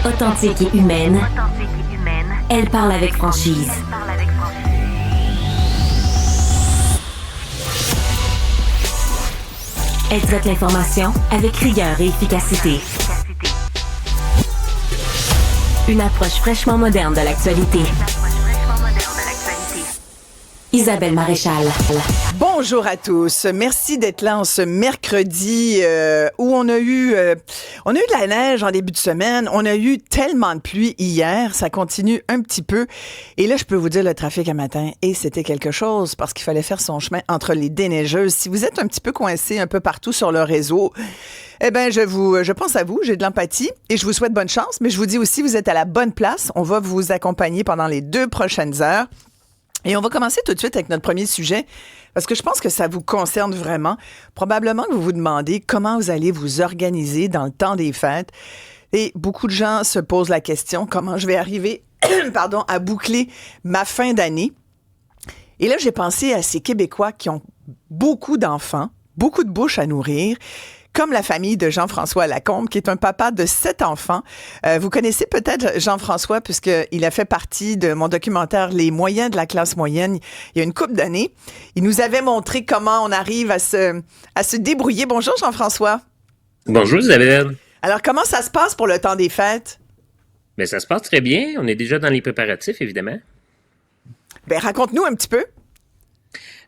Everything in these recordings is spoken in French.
Authentique et humaine, elle parle avec franchise. Elle traite l'information avec rigueur et efficacité. Une approche fraîchement moderne de l'actualité. Isabelle Maréchal. Bonjour à tous. Merci d'être là en ce mercredi où on a eu de la neige en début de semaine. On a eu tellement de pluie hier. Ça continue un petit peu. Et là, je peux vous dire le trafic un matin. Et c'était quelque chose parce qu'il fallait faire son chemin entre les déneigeuses. Si vous êtes un petit peu coincé un peu partout sur le réseau, eh bien, je pense à vous. J'ai de l'empathie et je vous souhaite bonne chance. Mais je vous dis aussi, vous êtes à la bonne place. On va vous accompagner pendant les 2 prochaines heures. Et on va commencer tout de suite avec notre premier sujet, parce que je pense que ça vous concerne vraiment. Probablement que vous vous demandez comment vous allez vous organiser dans le temps des fêtes. Et beaucoup de gens se posent la question, comment je vais arriver à boucler ma fin d'année. Et là, j'ai pensé à ces Québécois qui ont beaucoup d'enfants, beaucoup de bouches à nourrir, comme la famille de Jean-François Lacombe, qui est un papa de 7 enfants. Vous connaissez peut-être Jean-François, puisqu'il a fait partie de mon documentaire Les moyens de la classe moyenne il y a une couple d'années. Il nous avait montré comment on arrive à se débrouiller. Bonjour Jean-François. Bonjour Isabelle. Alors, comment ça se passe pour le temps des fêtes? Bien, ça se passe très bien. On est déjà dans les préparatifs, évidemment. Bien, raconte-nous un petit peu.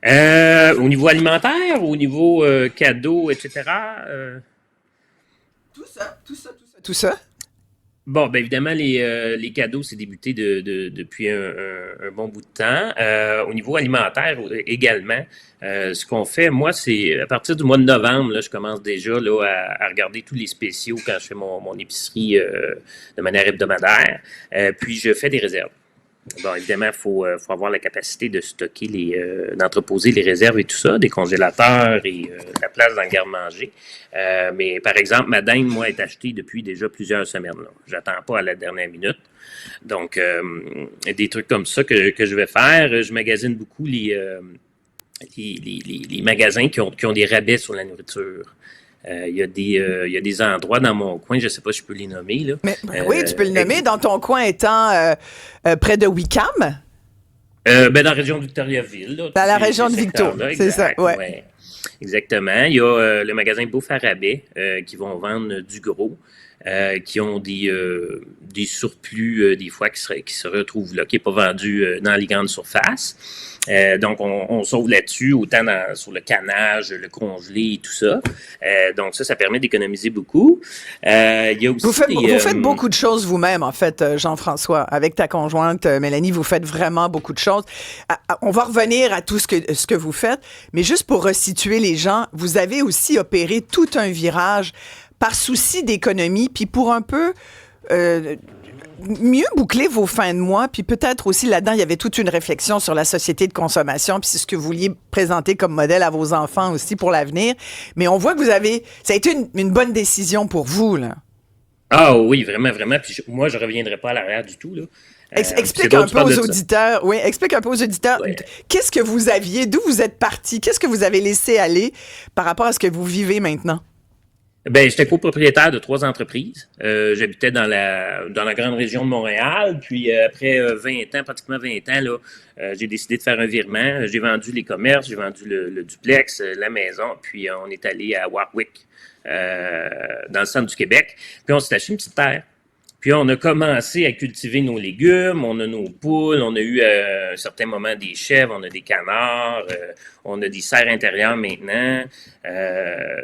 Au niveau alimentaire, au niveau cadeaux, etc. Tout ça. Bon, bien évidemment, les cadeaux, c'est débuté depuis un bon bout de temps. Au niveau alimentaire également, ce qu'on fait, moi, c'est à partir du mois de novembre, là, je commence déjà là, à regarder tous les spéciaux quand je fais mon épicerie de manière hebdomadaire. Puis, je fais des réserves. Bon, évidemment, il faut avoir la capacité de stocker d'entreposer les réserves et tout ça, des congélateurs et la place dans le garde-manger. Mais par exemple, ma dinde, moi, est achetée depuis déjà plusieurs semaines. J'attends pas à la dernière minute. Donc, des trucs comme ça que je vais faire. Je magasine beaucoup les magasins qui ont des rabais sur la nourriture. Il y a des endroits dans mon coin, je ne sais pas si je peux les nommer. Là. Mais, oui, tu peux le nommer. Dans ton coin étant près de Wickham? Dans la région de Victoriaville. Là, dans la région de Victo, c'est ça, ouais. Ouais. Exactement. Il y a le magasin Bouffe à rabais qui vont vendre du gros, qui ont des surplus des fois qui se retrouvent là, qui n'est pas vendu dans les grandes surfaces. Donc, on sauve là-dessus, autant sur le canage, le congelé et tout ça. Donc, ça permet d'économiser beaucoup. Il y a aussi vous faites beaucoup de choses vous-même, en fait, Jean-François. Avec ta conjointe, Mélanie, vous faites vraiment beaucoup de choses. On va revenir à tout ce que vous faites, mais juste pour resituer les gens, vous avez aussi opéré tout un virage par souci d'économie, puis pour un peu mieux boucler vos fins de mois, puis peut-être aussi là-dedans, il y avait toute une réflexion sur la société de consommation, puis c'est ce que vous vouliez présenter comme modèle à vos enfants aussi pour l'avenir. Mais on voit que ça a été une bonne décision pour vous, là. Ah oui, vraiment, vraiment. Puis moi, je ne reviendrai pas à l'arrière du tout, là. Explique un peu aux auditeurs. Oui, explique un peu aux auditeurs. Ouais. Qu'est-ce que vous aviez, d'où vous êtes parti, qu'est-ce que vous avez laissé aller par rapport à ce que vous vivez maintenant? Ben, j'étais copropriétaire de 3 entreprises. J'habitais dans la grande région de Montréal. Puis après pratiquement 20 ans, là, j'ai décidé de faire un virement. J'ai vendu les commerces, j'ai vendu le duplex, la maison. Puis on est allé à Warwick, dans le centre du Québec. Puis on s'est acheté une petite terre. Puis on a commencé à cultiver nos légumes, on a nos poules, on a eu à un certain moment des chèvres, on a des canards, on a des serres intérieures maintenant.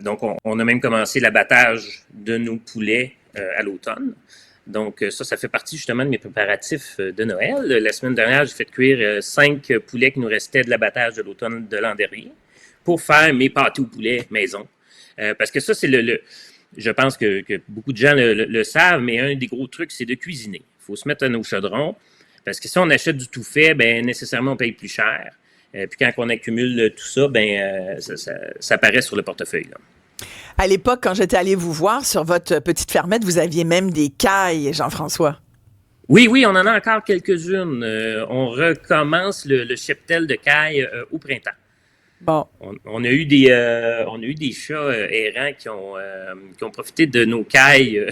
Donc on a même commencé l'abattage de nos poulets à l'automne. Donc ça fait partie justement de mes préparatifs de Noël. La semaine dernière, j'ai fait cuire 5 poulets qui nous restaient de l'abattage de l'automne de l'an dernier pour faire mes pâtés aux poulets maison. Parce que ça, c'est je pense que beaucoup de gens le savent, mais un des gros trucs, c'est de cuisiner. Il faut se mettre à nos chaudrons, parce que si on achète du tout fait, ben nécessairement, on paye plus cher. Puis quand on accumule tout ça, ben ça paraît sur le portefeuille, là. À l'époque, quand j'étais allé vous voir sur votre petite fermette, vous aviez même des cailles, Jean-François. Oui, on en a encore quelques-unes. On recommence le cheptel de cailles au printemps. Bon. On a eu des chats errants qui ont profité de nos cailles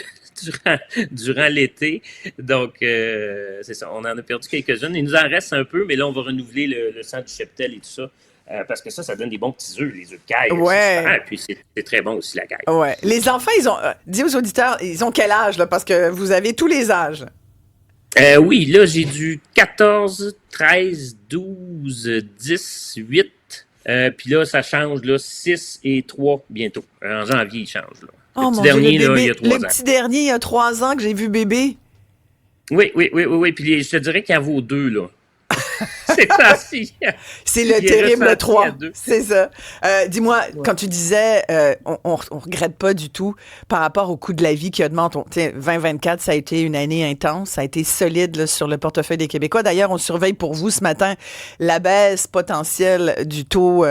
durant l'été. Donc, c'est ça, on en a perdu quelques-unes. Il nous en reste un peu, mais là, on va renouveler le sang du cheptel et tout ça. Parce que ça donne des bons petits œufs, les œufs de caille. Ouais. Et puis, c'est très bon aussi, la caille. Ouais. Les enfants, ils ont... dis aux auditeurs, ils ont quel âge, là? Parce que vous avez tous les âges. Oui, là, j'ai du 14, 13, 12, 10, 8. Puis là, ça change, là, 6 et 3 bientôt. En janvier, il change, là. Oh, Le mon petit dernier, Dieu, là, il y a 3 ans. Le petit dernier, il y a 3 ans que j'ai vu bébé. Oui. Puis je te dirais qu'il en vaut 2, là. C'est ainsi. C'est le terrible 3. C'est ça. Dis-moi, quand tu disais, on regrette pas du tout par rapport au coût de la vie qui augmente. 2024, ça a été une année intense. Ça a été solide là, sur le portefeuille des Québécois. D'ailleurs, on surveille pour vous ce matin la baisse potentielle du taux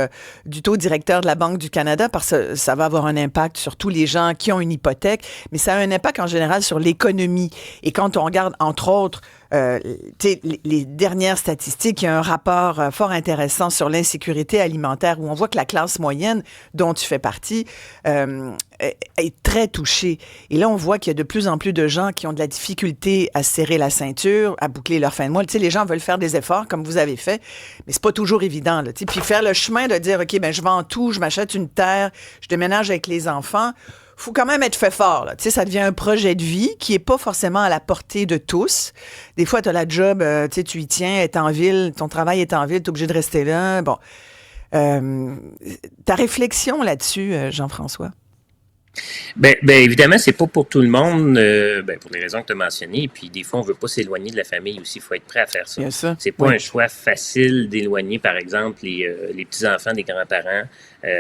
directeur de la Banque du Canada parce que ça va avoir un impact sur tous les gens qui ont une hypothèque, mais ça a un impact en général sur l'économie. Et quand on regarde, entre autres, les dernières statistiques, il y a un rapport fort intéressant sur l'insécurité alimentaire où on voit que la classe moyenne dont tu fais partie est très touchée. Et là, on voit qu'il y a de plus en plus de gens qui ont de la difficulté à serrer la ceinture, à boucler leur fin de mois. Tu sais, les gens veulent faire des efforts comme vous avez fait, mais c'est pas toujours évident. Là, puis faire le chemin de dire, OK, ben je vends tout, je m'achète une terre, je déménage avec les enfants. Faut quand même être fait fort. Là. Tu sais, ça devient un projet de vie qui est pas forcément à la portée de tous. Des fois, tu as la job, tu sais, tu y tiens, est en ville, ton travail est en ville, tu es obligé de rester là. Bon. Ta réflexion là-dessus, Jean-François? Ben évidemment, c'est pas pour tout le monde, pour les raisons que tu as mentionnées. Puis des fois, on veut pas s'éloigner de la famille aussi. Il faut être prêt à faire ça. Bien ça. C'est pas un choix facile d'éloigner, par exemple, les petits-enfants des grands-parents.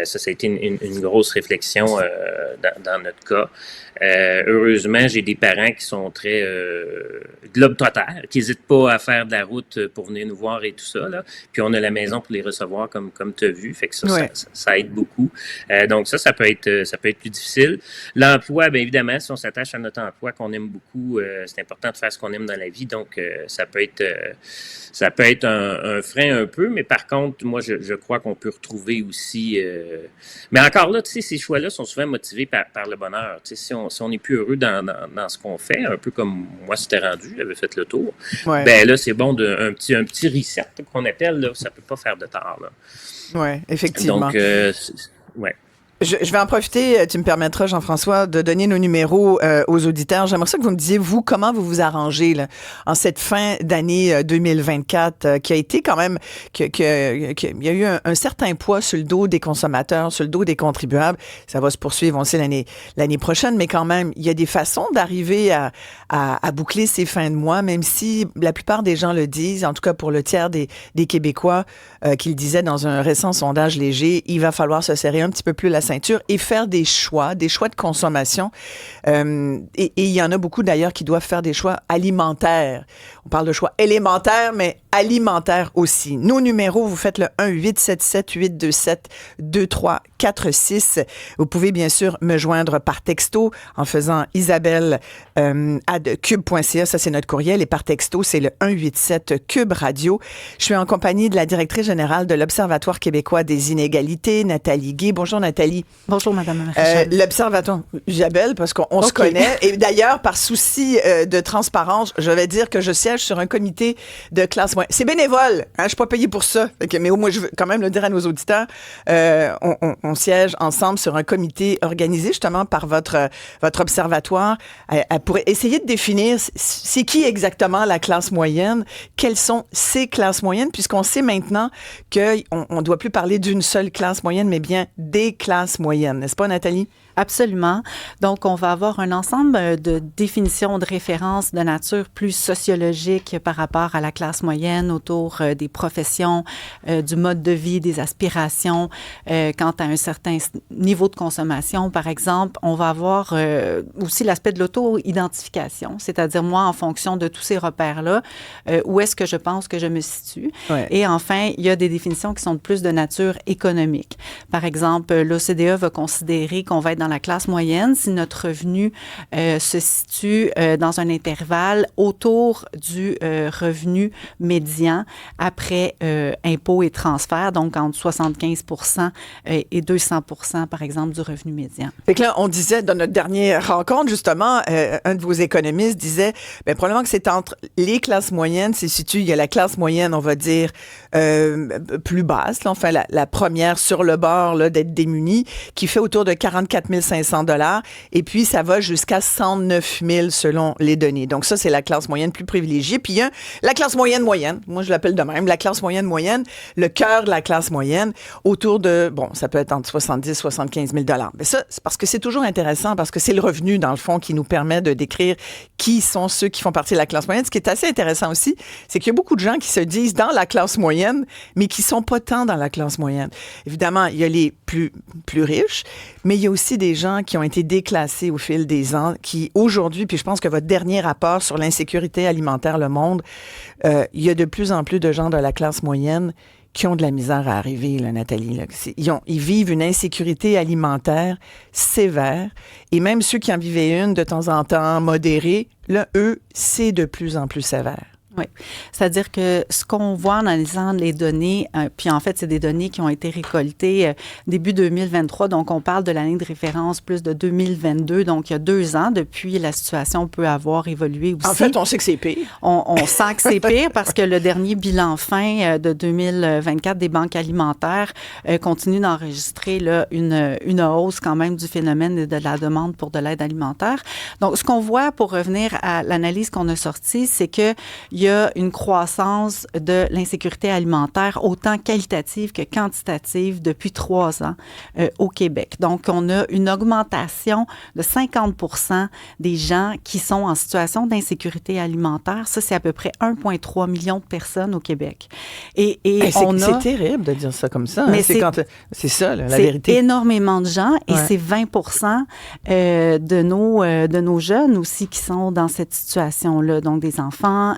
Ça a été une grosse réflexion dans notre cas. Heureusement, j'ai des parents qui sont très globe-trotters, qui n'hésitent pas à faire de la route pour venir nous voir et tout ça. Là. Puis on a la maison pour les recevoir, comme tu as vu. Fait que ça aide beaucoup. Donc ça peut être plus difficile. L'emploi, bien évidemment, si on s'attache à notre emploi qu'on aime beaucoup, c'est important de faire ce qu'on aime dans la vie. Donc ça peut être un frein un peu, mais par contre, moi, je crois qu'on peut retrouver aussi... mais encore là, tu sais, ces choix-là sont souvent motivés par le bonheur. Tu sais, si on n'est plus heureux dans ce qu'on fait, un peu comme moi, c'était rendu, j'avais fait le tour, ben là, c'est bon un petit reset qu'on appelle, là, ça peut pas faire de tort. Oui, effectivement. Donc, ouais. Je vais en profiter, tu me permettras, Jean-François, de donner nos numéros aux auditeurs. J'aimerais ça que vous me disiez, vous, comment vous vous arrangez là, en cette fin d'année 2024 qui a été quand même, il y a eu un certain poids sur le dos des consommateurs, sur le dos des contribuables. Ça va se poursuivre, on le sait, l'année prochaine, mais quand même, il y a des façons d'arriver à boucler ces fins de mois, même si la plupart des gens le disent, en tout cas pour le tiers des Québécois qui le disaient dans un récent sondage léger, il va falloir se serrer un petit peu plus la ceinture et faire des choix de consommation. Et il y en a beaucoup d'ailleurs qui doivent faire des choix alimentaires. On parle de choix élémentaires, mais alimentaires aussi. Nos numéros, vous faites le 1-877-827-2346. Vous pouvez bien sûr me joindre par texto en faisant isabelle@cube.ca. Ça, c'est notre courriel. Et par texto, c'est le 187-Cube Radio. Je suis en compagnie de la directrice générale de l'Observatoire québécois des inégalités, Nathalie Gué. Bonjour, Nathalie. Bonjour, Madame Maréchal. L'Observatoire, Isabelle, parce qu'on se connaît. Et d'ailleurs, par souci de transparence, je vais dire que je siège sur un comité de classe moyenne. C'est bénévole. Hein, je suis pas payée pour ça. Mais au moins, je veux quand même le dire à nos auditeurs. On siège ensemble sur un comité organisé justement par votre observatoire pour essayer de définir c'est qui exactement la classe moyenne, quelles sont ces classes moyennes, puisqu'on sait maintenant qu'on ne doit plus parler d'une seule classe moyenne, mais bien des classes moyennes. N'est-ce pas, Nathalie? Absolument. Donc, on va avoir un ensemble de définitions, de références de nature plus sociologique par rapport à la classe moyenne autour des professions, du mode de vie, des aspirations. Quant à un certain niveau de consommation, par exemple, on va avoir aussi l'aspect de l'auto-identification, c'est-à-dire moi, en fonction de tous ces repères-là, où est-ce que je pense que je me situe. Ouais. Et enfin, il y a des définitions qui sont plus de nature économique. Par exemple, l'OCDE va considérer qu'on va être dans dans la classe moyenne si notre revenu se situe dans un intervalle autour du revenu médian après impôts et transferts, donc entre 75 et 200 par exemple, du revenu médian. Fait que là, on disait dans notre dernière rencontre, justement, un de vos économistes disait, bien, probablement que c'est entre les classes moyennes, c'est situé, il y a la classe moyenne, on va dire, plus basse, là, enfin, la première sur le bord là, d'être démunie, qui fait autour de 44 500 $, et puis ça va jusqu'à 109 000 selon les données. Donc ça, c'est la classe moyenne plus privilégiée. Puis il y a la classe moyenne, moi je l'appelle de même, la classe moyenne, le cœur de la classe moyenne, autour de, bon, ça peut être entre 70 000 75 000 $. Mais ça, c'est parce que c'est toujours intéressant, parce que c'est le revenu, dans le fond, qui nous permet de décrire qui sont ceux qui font partie de la classe moyenne. Ce qui est assez intéressant aussi, c'est qu'il y a beaucoup de gens qui se disent dans la classe moyenne, mais qui sont pas tant dans la classe moyenne. Évidemment, il y a les plus riches, mais il y a aussi des gens qui ont été déclassés au fil des ans, qui aujourd'hui, puis je pense que votre dernier rapport sur l'insécurité alimentaire, Le Monde, il y a de plus en plus de gens de la classe moyenne qui ont de la misère à arriver, là, Nathalie. Là. Ils vivent une insécurité alimentaire sévère, et même ceux qui en vivaient une de temps en temps modérée, là, eux, c'est de plus en plus sévère. Oui. C'est-à-dire que ce qu'on voit en analysant les données, puis en fait, c'est des données qui ont été récoltées début 2023, donc on parle de l'année de référence plus de 2022, donc il y a 2 ans depuis, la situation peut avoir évolué aussi. En fait, on sait que c'est pire. On sent que c'est pire parce que le dernier bilan fin de 2024 des banques alimentaires continue d'enregistrer là, une hausse quand même du phénomène de la demande pour de l'aide alimentaire. Donc, ce qu'on voit, pour revenir à l'analyse qu'on a sortie, c'est qu'il y a une croissance de l'insécurité alimentaire autant qualitative que quantitative depuis 3 ans au Québec. Donc, on a une augmentation de 50 des gens qui sont en situation d'insécurité alimentaire. Ça, c'est à peu près 1,3 million de personnes au Québec. Et c'est terrible de dire ça comme ça. Mais hein. C'est ça, là, la vérité. C'est énormément de gens et c'est 20 de nos jeunes aussi qui sont dans cette situation-là, donc des enfants.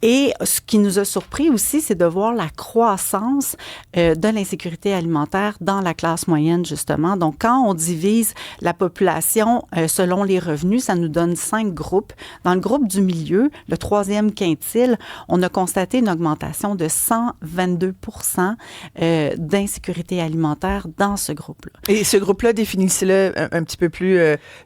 Et ce qui nous a surpris aussi, c'est de voir la croissance de l'insécurité alimentaire dans la classe moyenne, justement. Donc, quand on divise la population selon les revenus, ça nous donne 5 groupes. Dans le groupe du milieu, le 3e quintile, on a constaté une augmentation de 122 d'insécurité alimentaire dans ce groupe-là. Et ce groupe-là, définissez-le un petit peu plus...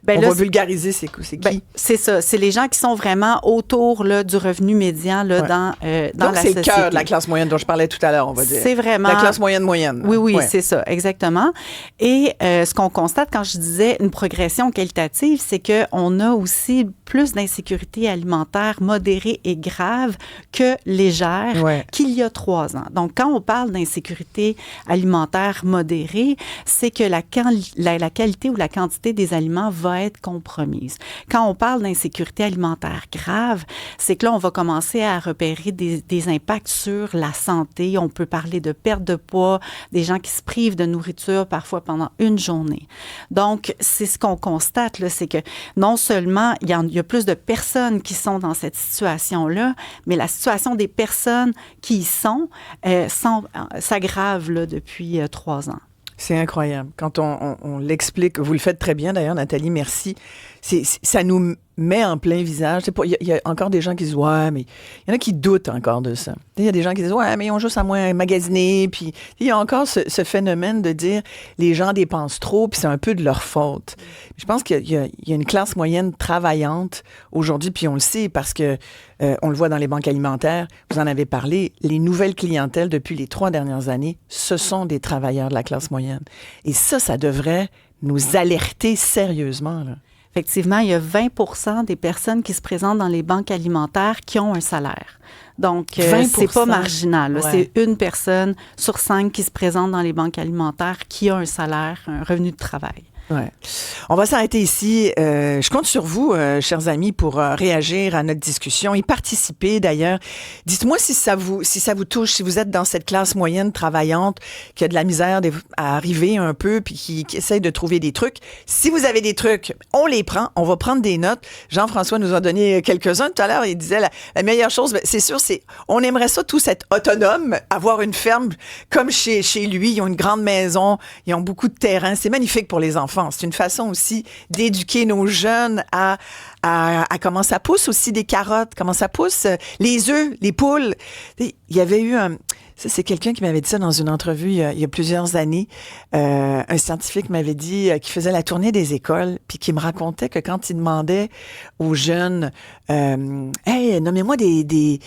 on va vulgariser, c'est qui? C'est ça. C'est les gens qui sont vraiment autour là, du revenu médian là, dans donc, la c'est société. le cœur de la classe moyenne dont je parlais tout à l'heure, on va dire. C'est vraiment... La classe moyenne. Oui, c'est ça, exactement. Et ce qu'on constate quand je disais une progression qualitative, c'est qu'on a aussi plus d'insécurité alimentaire modérée et grave que légère qu'il y a 3 ans. Donc, quand on parle d'insécurité alimentaire modérée, c'est que la qualité ou la quantité des aliments va être compromise. Quand on parle d'insécurité alimentaire grave, c'est que là, on va commencer à repérer des impacts sur la santé. On peut parler de perte de poids, des gens qui se privent de nourriture parfois pendant une journée. Donc, c'est ce qu'on constate, là, c'est que non seulement il y a plus de personnes qui sont dans cette situation-là, mais la situation des personnes qui y sont s'aggrave là, depuis 3 ans. C'est incroyable. Quand on l'explique, vous le faites très bien d'ailleurs, Nathalie, merci. Ça nous met en plein visage. Il y a encore des gens qui disent « Ouais, mais... » Il y en a qui doutent encore de ça. Il y a des gens qui disent « Ouais, mais ils ont juste à moins magasiner. » Puis il y a encore ce phénomène de dire « Les gens dépensent trop, puis c'est un peu de leur faute. » Je pense qu'il y a une classe moyenne travaillante aujourd'hui, puis on le sait parce que on le voit dans les banques alimentaires. Vous en avez parlé. Les nouvelles clientèles depuis les 3 dernières années, ce sont des travailleurs de la classe moyenne. Et ça devrait nous alerter sérieusement, là. Effectivement, il y a 20 des personnes qui se présentent dans les banques alimentaires qui ont un salaire. Donc, c'est pas marginal. C'est 1 personne sur 5 qui se présente dans les banques alimentaires qui a un salaire, un revenu de travail. Ouais. On va s'arrêter ici. Je compte sur vous, chers amis, pour réagir à notre discussion et participer d'ailleurs. Dites-moi si ça vous touche, si vous êtes dans cette classe moyenne travaillante qui a de la misère à arriver un peu puis qui essaie de trouver des trucs. Si vous avez des trucs, on les prend, on va prendre des notes. Jean-François nous a donné quelques-uns tout à l'heure. Il disait la meilleure chose, c'est sûr, on aimerait ça tous être autonomes, avoir une ferme comme chez lui. Ils ont une grande maison, ils ont beaucoup de terrain. C'est magnifique pour les enfants. enfants. C'est une façon aussi d'éduquer nos jeunes à comment ça pousse aussi des carottes, comment ça pousse les œufs, les poules. Il y avait eu ça, c'est quelqu'un qui m'avait dit ça dans une entrevue il y a plusieurs années. Un scientifique m'avait dit qu'il faisait la tournée des écoles, puis qui me racontait que quand il demandait aux jeunes « Hey, nommez-moi des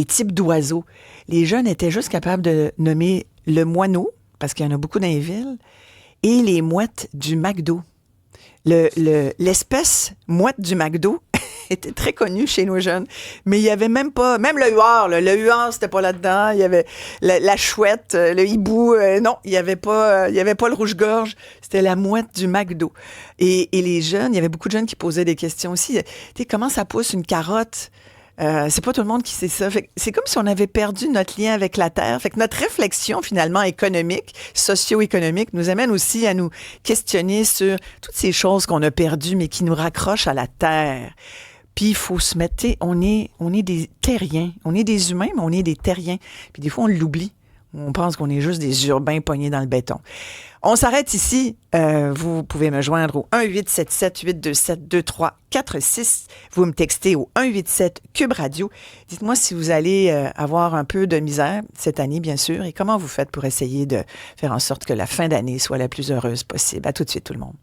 types d'oiseaux », les jeunes étaient juste capables de nommer le moineau, parce qu'il y en a beaucoup dans les villes, et les mouettes du McDo. L'espèce mouette du McDo était très connue chez nos jeunes. Mais il y avait même le huard, le huard, c'était pas là-dedans. Il y avait la chouette, le hibou. Non, il y avait pas le rouge-gorge. C'était la mouette du McDo. Et les jeunes, il y avait beaucoup de jeunes qui posaient des questions aussi. Tu sais, comment ça pousse une carotte? C'est pas tout le monde qui sait ça. Fait que c'est comme si on avait perdu notre lien avec la terre. Fait que notre réflexion, finalement, économique, socio-économique, nous amène aussi à nous questionner sur toutes ces choses qu'on a perdues, mais qui nous raccrochent à la terre. Puis il faut se mettre, on est des terriens. On est des humains, mais on est des terriens. Puis des fois, on l'oublie. On pense qu'on est juste des urbains pognés dans le béton. On s'arrête ici. Vous pouvez me joindre au 1-877-827-2346. Vous me textez au 187 Cube Radio. Dites-moi si vous allez avoir un peu de misère cette année, bien sûr, et comment vous faites pour essayer de faire en sorte que la fin d'année soit la plus heureuse possible. À tout de suite, tout le monde.